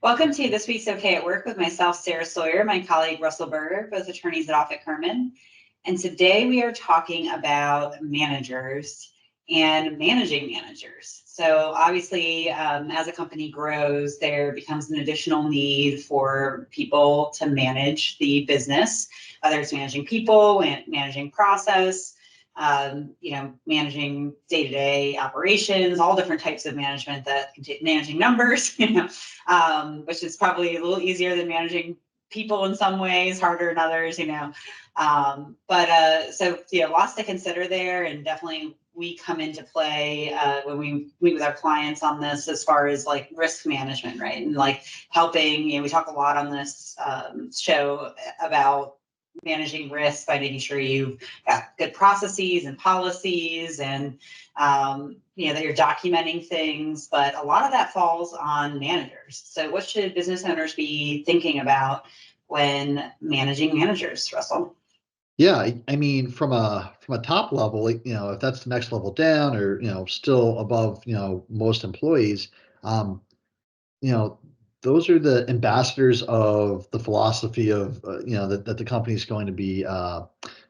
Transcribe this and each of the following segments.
Welcome to this week's OK at Work with myself, Sarah Sawyer, my colleague Russell Berger, both attorneys at Offit Kurman. And today we are talking about managers and managing managers. So obviously, as a company grows, there becomes an additional need for people to manage the business, whether it's managing people, managing process, managing day-to-day operations, all different types of management that can take managing numbers, which is probably a little easier than managing people in some ways, harder in others, so lots to consider there, and definitely we come into play when we meet with our clients on this as far as like risk management, right? And like helping, we talk a lot on this show about managing risk by making sure you've got good processes and policies and that you're documenting things, but a lot of that falls on managers. So what should business owners be thinking about when managing managers, Russell? Yeah, I mean, from a top level, if that's the next level down, or still above, most employees, um, you know, those are the ambassadors of the philosophy of that the company is going to be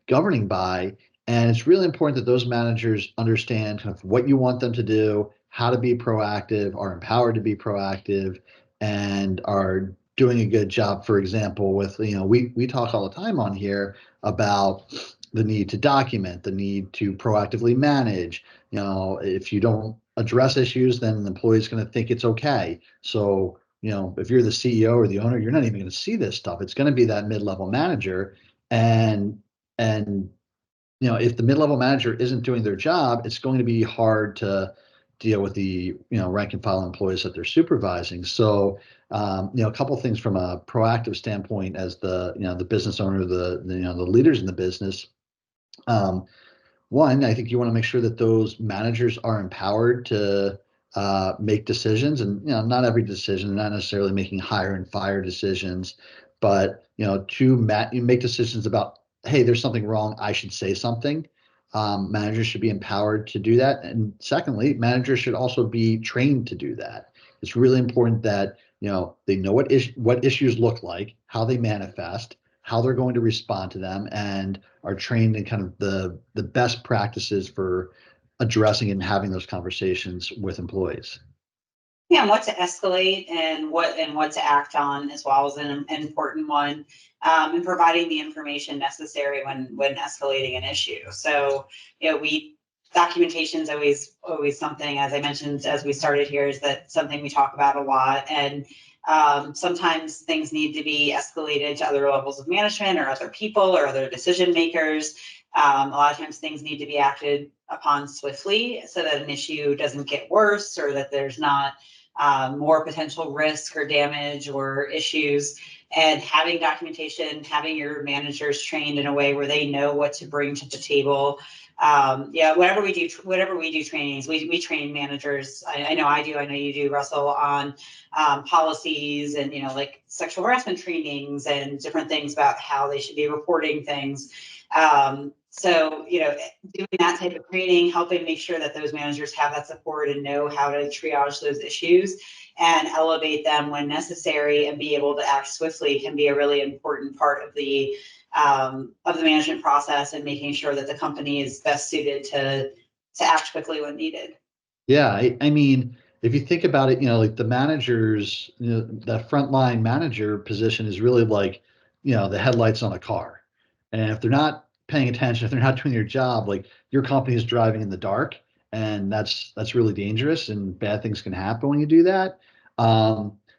governing by, and it's really important that those managers understand kind of what you want them to do, how to be proactive, are empowered to be proactive, and are doing a good job. For example, with we talk all the time on here about the need to document, the need to proactively manage. If you don't address issues, then the employee is going to think it's okay. So, if you're the CEO or the owner, you're not even going to see this stuff. It's going to be that mid-level manager. And if the mid-level manager isn't doing their job, it's going to be hard to deal with the rank and file employees that they're supervising. So a couple of things from a proactive standpoint as the business owner, the leaders in the business. One, I think you want to make sure that those managers are empowered to make decisions, and not every decision, not necessarily making hire and fire decisions, but to make decisions about, hey, there's something wrong, I should say something. Managers should be empowered to do that, and secondly, managers should also be trained to do that. It's really important that they know what issues look like, how they manifest, how they're going to respond to them, and are trained in kind of the best practices for addressing and having those conversations with employees. Yeah, and what to escalate and what to act on as well is an important one, and providing the information necessary when escalating an issue. So, documentation is always something, as I mentioned as we started here, is that something we talk about a lot, and sometimes things need to be escalated to other levels of management or other people or other decision makers. A lot of times things need to be acted upon swiftly so that an issue doesn't get worse, or that there's not more potential risk or damage or issues. And having documentation, having your managers trained in a way where they know what to bring to the table. Whenever we do trainings, we train managers. I know I do. I know you do, Russell, on policies and like sexual harassment trainings and different things about how they should be reporting things. So doing that type of training, helping make sure that those managers have that support and know how to triage those issues and elevate them when necessary and be able to act swiftly can be a really important part of the management process, and making sure that the company is best suited to act quickly when needed. Yeah, I mean, if you think about it, like the managers, that frontline manager position is really like, the headlights on a car. And if they're not paying attention, if they're not doing their job, like your company is driving in the dark, and that's really dangerous, and bad things can happen when you do that.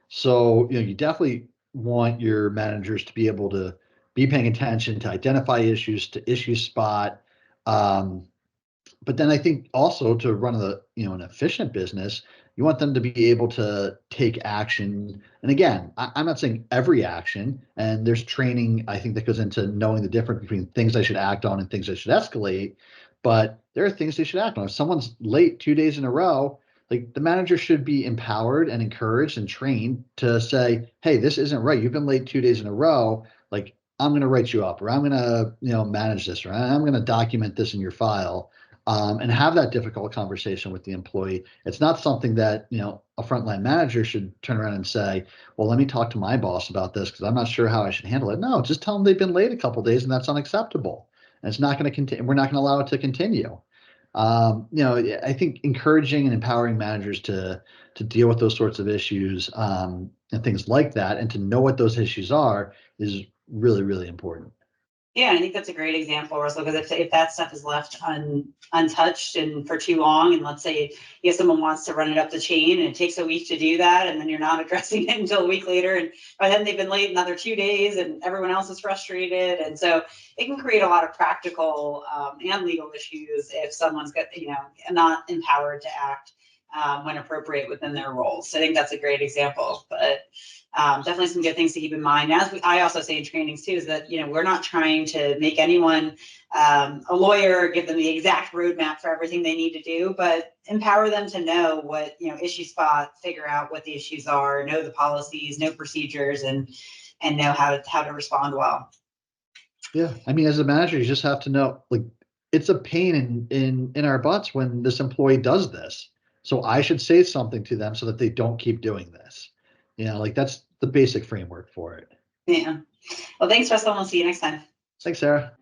So you definitely want your managers to be able to be paying attention, to identify issues, to issue spot. But then I think also to run an efficient business, you want them to be able to take action. And again, I'm not saying every action, and there's training I think that goes into knowing the difference between things I should act on and things I should escalate. But there are things they should act on. If someone's late 2 days in a row, like the manager should be empowered and encouraged and trained to say, hey, this isn't right. You've been late 2 days in a row. Like, I'm going to write you up, or I'm going to, manage this, or I'm going to document this in your file. and have that difficult conversation with the employee. It's not something that, a frontline manager should turn around and say, well, let me talk to my boss about this because I'm not sure how I should handle it. No, just tell them they've been late a couple days and that's unacceptable. And it's not going to continue. We're not going to allow it to continue. I think encouraging and empowering managers to deal with those sorts of issues, and things like that, and to know what those issues are is really, really important. Yeah, I think that's a great example, Russell, because if that stuff is left untouched and for too long, and let's say someone wants to run it up the chain and it takes a week to do that, and then you're not addressing it until a week later, and by then they've been late another 2 days and everyone else is frustrated. And so it can create a lot of practical and legal issues if someone's not empowered to act when appropriate within their roles. So I think that's a great example. But definitely some good things to keep in mind. I also say in trainings too, is that, we're not trying to make anyone a lawyer, give them the exact roadmap for everything they need to do, but empower them to know what, issue spot, figure out what the issues are, know the policies, know procedures, and know how to respond well. Yeah. I mean, as a manager, you just have to know, like, it's a pain in our butts when this employee does this. So I should say something to them so that they don't keep doing this. Like that's the basic framework for it. Yeah. Well, thanks, Russell. We'll see you next time. Thanks, Sarah.